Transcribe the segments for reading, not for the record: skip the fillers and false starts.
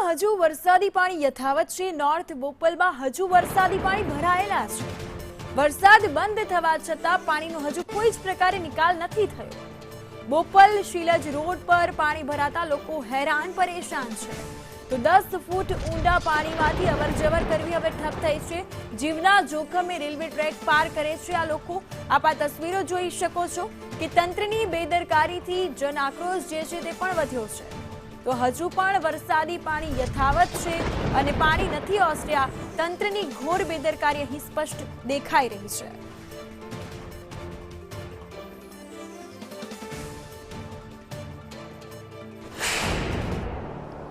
બોપલમાં હજુ વરસાદી પાણી યથાવત છે। નોર્થ બોપલમાં હજુ વરસાદી પાણી ભરાયેલા છે। વરસાદ બંધ થવા છતાં પાણીનો હજુ કોઈ જ પ્રકારે નિકાલ નથી થયો। બોપલ શીલજ રોડ પર પાણી ભરાતા લોકો હેરાન પરેશાન છે। તો 10 ફૂટ ઊંડા પાણીમાંથી અવરજવર કરવી હવે ઠપ થઈ છે। જીવના જોખમે રેલવે ટ્રેક પાર કરે છે આ લોકો। આપ આ તસવીરો જોઈ શકો છો કે તંત્રની બેદરકારીથી જન આક્રોશ જે છે તે પણ વધ્યો છે। તો હજુ પણ વરસાદી પાણી યથાવત છે અને પાણી નથી ઓસર્યા। તંત્રની ઘોર બેદરકારી અહીં સ્પષ્ટ દેખાઈ રહી છે।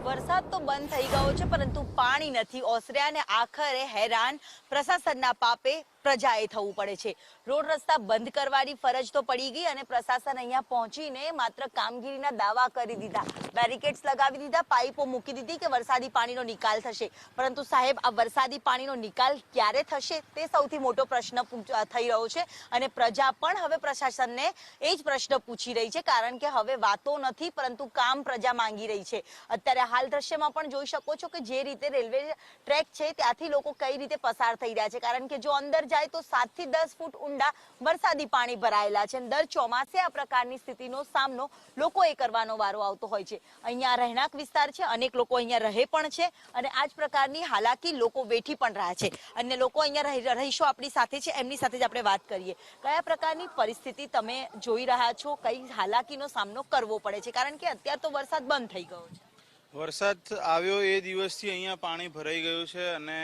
વરસાદ તો બંધ થઈ ગયો છે પરંતુ પાણી નથી ઓસર્યા અને આખરે હેરાન પ્રશાસનના પાપે પ્રજાએ થવું પડે છે। રોડ રસ્તા બંધ કરવાની ફરજ તો પડી ગઈ અને પ્રશાસન અહીંયા પહોંચીને માત્ર કામગીરીના દાવા કરી દીધા। બેરિકેડ્સ લગાવી દીધા, પાઇપો મૂકી દીધી કે વરસાદી પાણીનો નિકાલ થશે, પરંતુ સાહેબ આ વરસાદી પાણીનો નિકાલ ક્યારે થશે તે સૌથી મોટો પ્રશ્ન થઈ રહ્યો છે અને પ્રજા પણ હવે પ્રશાસનને એ જ પ્રશ્ન પૂછી રહી છે, કારણ કે હવે વાતો નથી પરંતુ કામ પ્રજા માંગી રહી છે। અત્યારે હાલ દ્રશ્યમાં પણ જોઈ શકો છો કે જે રીતે રેલવે ટ્રેક છે ત્યાંથી લોકો કઈ રીતે પસાર થઈ રહ્યા છે, કારણ કે જો અંદર જાય તો 7 થી 10 ફૂટ ઊંડા વરસાદી પાણી ભરાયેલા છે। દર ચોમાસે આ પ્રકારની સ્થિતિનો સામનો લોકોએ કરવાનો વારો આવતો હોય છે। અહીંયા રહેણાંક વિસ્તાર છે, અનેક લોકો અહીંયા રહે પણ છે અને આ જ પ્રકારની હાલાકી લોકો વેઠી પણ રહ્યા છે। અન્ય લોકો અહીંયા રહીશો આપણી સાથે છે, એમની સાથે જ આપણે વાત કરીએ। કયા પ્રકારની પરિસ્થિતિ તમે જોઈ રહ્યા છો, કઈ હાલાકીનો સામનો કરવો પડે છે, કારણ કે અત્યારે તો વરસાદ બંધ થઈ ગયો છે। વરસાદ આવ્યો એ દિવસથી અહીંયા પાણી ભરાઈ ગયું છે અને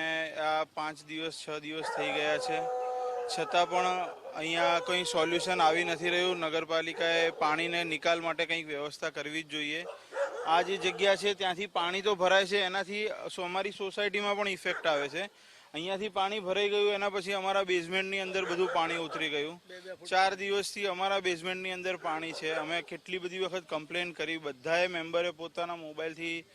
આ 5 દિવસ 6 દિવસ થઈ ગયા છે, છતાં પણ અહીંયા કંઈ સોલ્યુશન આવી નથી રહ્યું। નગરપાલિકાએ પાણીને નિકાલ માટે કંઈક વ્યવસ્થા કરવી જ જોઈએ। આ જે જગ્યા છે ત્યાંથી પાણી તો ભરાય છે, એનાથી અમારી સોસાયટીમાં પણ ઇફેક્ટ આવે છે। અહીંયાથી પાણી ભરાઈ ગયું, એના પછી અમારા બેઝમેન્ટની અંદર બધું પાણી ઉતરી ગયું। 4 દિવસથી અમારા બેઝમેન્ટની અંદર પાણી છે। અમે કેટલી બધી વખત કમ્પ્લેન કરી, બધાએ મેમ્બરે પોતાના મોબાઈલથી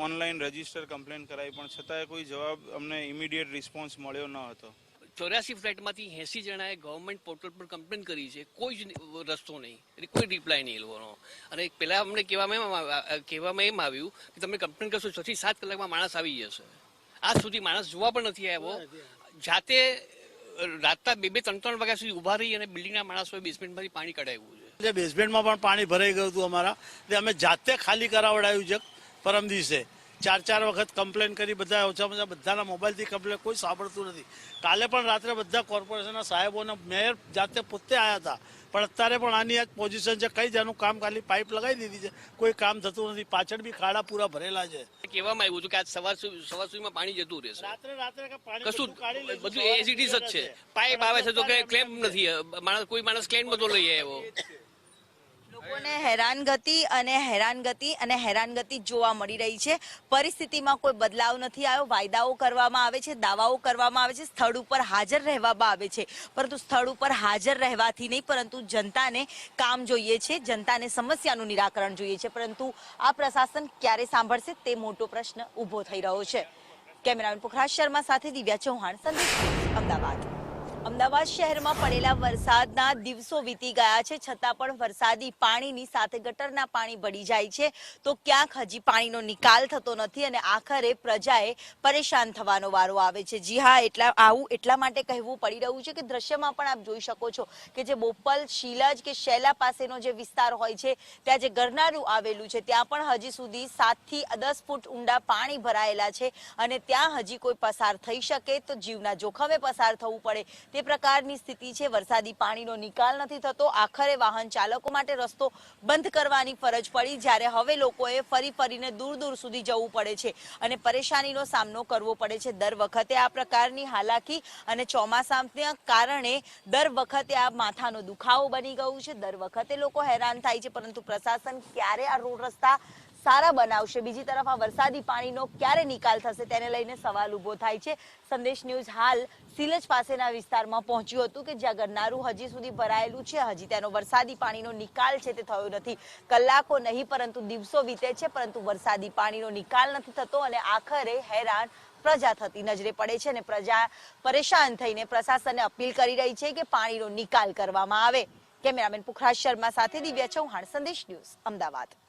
ઓનલાઈન રજીસ્ટર કમ્પ્લેન કરાવી, પણ છતાંય કોઈ જવાબ અમને ઇમિડિયેટ રિસ્પોન્સ મળ્યો ન હતો। 84 ફ્લેટમાંથી 80 જણાએ ગવર્મેન્ટ પોર્ટલ પર કમ્પ્લેન કરી છે, કોઈ જ રસ્તો નહીં, કોઈ રિપ્લાય નહીં એ લોકોનો। અને પહેલા અમને કહેવામાં એમ આવ્યું કે તમે કમ્પ્લેન કરશો 6 થી 7 કલાકમાં માણસ આવી જશે। આજ સુધી માણસ જોવા પણ નથી આવ્યો। જાતે રાતના 2-3 વાગ્યા સુધી ઉભા રહી અને બિલ્ડિંગના માણસોએ બેઝમેન્ટમાંથી પાણી કઢાવ્યું છે। બેઝમેન્ટમાં પણ પાણી ભરાઈ ગયું હતું અમારા, અમે જાતે ખાલી કરાવડાવ્યું છે। પરમ દિવસે 4 વખત કમ્પ્લેન કરી, બધા ઓછામાં ઓછા બધાના મોબાઈલથી કમ્પ્લેન, કોઈ સાંભળતું નથી। કાલે પણ રાત્રે બધા કોર્પોરેશનના સાહેબોને મેયર જાતે પોતે આવ્યા હતા, પણ અત્યારે પણ આની આ પોઝિશન છે, કઈ જાનું કામ ખાલી પાઇપ લગાવી દીધી છે, કોઈ કામ થતું નથી। પાછળ બી ખાડા પૂરા ભરેલા છે। કહેવામાં આવ્યું હતું કે આજ સવાર સુધીમાં પાણી જતું રહેશે। રાત્રે કશું બધું એસિડિસ જ છે, પાઇપ આવે છે તો કે ક્લેમ નથી, કોઈ માણસ ક્લેમ બધો લઈ આવ્યો। લોકોને હેરાનગતિ જોવા મળી રહી છે। પરિસ્થિતિમાં કોઈ બદલાવ નથી આવ્યો। વાયદાઓ કરવામાં આવે છે, દાવાઓ કરવામાં આવે છે, સ્થળ ઉપર હાજર રહેવામાં આવે છે, પરંતુ સ્થળ ઉપર હાજર રહેવાથી નહીં, પરંતુ જનતાને કામ જોઈએ છે, જનતાને સમસ્યાનું નિરાકરણ જોઈએ છે, પરંતુ આ પ્રશાસન ક્યારે સાંભળશે તે મોટો પ્રશ્ન ઊભો થઈ રહ્યો છે। કેમેરામેન પુખરાજ શર્મા સાથે દિવ્યા ચૌહાણ, સંદેશ ન્યૂઝ, અમદાવાદ। અમદાવાદ શહેરમાં પડેલા વરસાદના દિવસો વીતી ગયા છે, છતાં પણ વરસાદી પાણીની સાથે ગટરના પાણી ભળી જાય છે, તો ક્યાંક હજી પાણીનો નિકાલ થતો નથી અને આખરે પ્રજાએ પરેશાન થવાનો વારો આવે છે। જી હા, આવું એટલા માટે કહેવું પડી રહ્યું છે કે દ્રશ્યમાં પણ આપ જોઈ શકો છો કે જે બોપલ, શીલજ કે શેલા પાસેનો જે વિસ્તાર હોય છે, ત્યાં જે ગરનાળું આવેલું છે, ત્યાં પણ હજી સુધી 7 થી 10 ફૂટ ઊંડા પાણી ભરાયેલા છે અને ત્યાં હજી કોઈ પસાર થઈ શકે તો જીવના જોખમે પસાર થવું પડે તે પ્રકારની સ્થિતિ છે। વરસાદી પાણીનો નિકાલ નથી થતો, આખરે વાહન ચાલકો માટે રસ્તો બંધ કરવાની ફરજ પડી, જ્યારે હવે લોકોએ ફરીને દૂર સુધી જવું પડે છે અને પરેશાનીનો સામનો કરવો પડે છે। દર વખતે આ પ્રકારની હાલાકી અને ચોમાસાના કારણે દર વખતે આ માથાનો દુખાવો બની ગયું છે। દર વખતે લોકો હેરાન થાય છે, પરંતુ પ્રશાસન ક્યારે આ રોડ રસ્તા સારા બનાવશે, બીજી તરફ આ વરસાદી પાણીનો ક્યારે નિકાલ થશે તેને લઈને સવાલ ઉભો થાય છે। સંદેશ ન્યૂઝ હાલ શીલજ પાસેના વિસ્તારમાં પહોંચ્યું હતું કે જ્યાં ગરનારું હજી સુધી ભરાયેલું છે, હજી તેનો વરસાદી પાણીનો નિકાલ છે તે થયો નથી। કલાકો નહીં પરંતુ દિવસો વીતે છે, પરંતુ વરસાદી પાણીનો નિકાલ નથી થતો અને આખરે હેરાન પ્રજા થતી નજરે પડે છે અને પ્રજા પરેશાન થઈને પ્રશાસનને અપીલ કરી રહી છે કે પાણીનો નિકાલ કરવામાં આવે। કેમેરામેન પુખરાજ શર્મા સાથે દિવ્યા ચૌહાણ, સંદેશ ન્યૂઝ, અમદાવાદ।